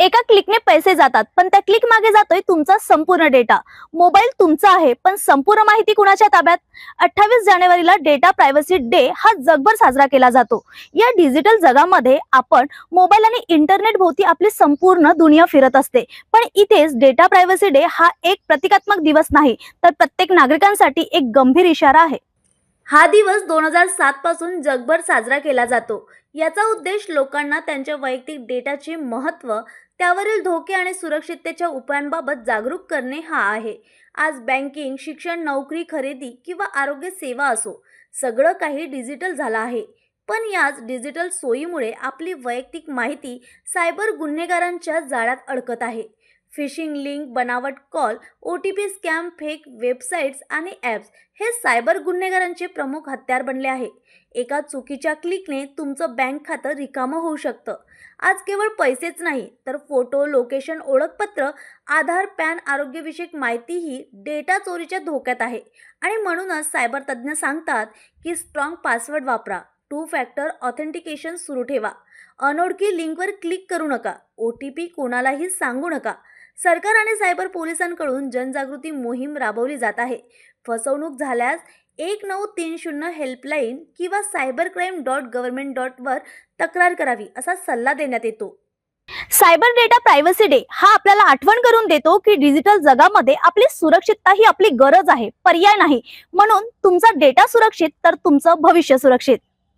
एका क्लिकने पैसे जातात, पण त्या क्लिक मागे जातोय तुमचा संपूर्ण डेटा। मोबाईल तुमचा आहे, पण संपूर्ण माहिती कुणाच्या ताब्यात? 28 जानेवारीला डेटा प्रायव्हसी डे हा जगभर साजरा केला जातो। या डिजिटल जगामध्ये आपण मोबाईल आणि इंटरनेट भोवती आपली संपूर्ण दुनिया फिरत असते। पण इथेच डेटा प्रायव्हसी डे हा एक प्रतिकात्मक दिवस नाही, तर प्रत्येक नागरिकांसाठी एक गंभीर इशारा आहे। हा दिवस 2007 पासून जगभर साजरा केला जातो। याचा उद्देश लोकांना त्यांच्या वैयक्तिक डेटाचे महत्त्व, त्यावरील धोके आणि सुरक्षिततेच्या उपायांबाबत जागरूक करणे हा आहे। आज बँकिंग, शिक्षण, नोकरी, खरेदी किंवा आरोग्य सेवा असो, सगळं काही डिजिटल झालं आहे। पण याच डिजिटल सोयीमुळे आपली वैयक्तिक माहिती सायबर गुन्हेगारांच्या जाळ्यात अडकत आहे। फिशिंग लिंक, बनावट call, OTP scam, fake websites आणि ॲप्स हे सायबर गुन्हेगारांचे प्रमुख हत्यार बनले आहे। एका चुकीच्या क्लिकने तुमचं बँक खातं रिकामं होऊ शकतं। आज केवळ पैसेच नाही, तर फोटो, लोकेशन, ओळखपत्र, आधार, पॅन, आरोग्यविषयक माहितीही डेटा चोरीच्या धोक्यात आहे। आणि म्हणूनच सायबर तज्ज्ञ सांगतात की स्ट्रॉंग पासवर्ड वापरा, 2 फॅक्टर ऑथेंटिकेशन सुरू ठेवा, अनोळखी लिंकवर क्लिक करू नका, OTP कोणालाही सांगू नका। सरकार आणि सायबर पोलिसांकडून जनजागृती मोहीम राबवली जात आहे। फसवणूक झाल्यास 1930 हेल्पलाईन किंवा cybercrime.government वर तक्रार करावी असा सल्ला देण्यात येतो। सायबर डेटा प्रायव्हसी डे हा आपल्याला आठवण करून देतो की डिजिटल जगामध्ये आपली सुरक्षितता ही आपली गरज आहे, पर्याय नाही। म्हणून तुमचा डेटा सुरक्षित तर तुमचं भविष्य सुरक्षित।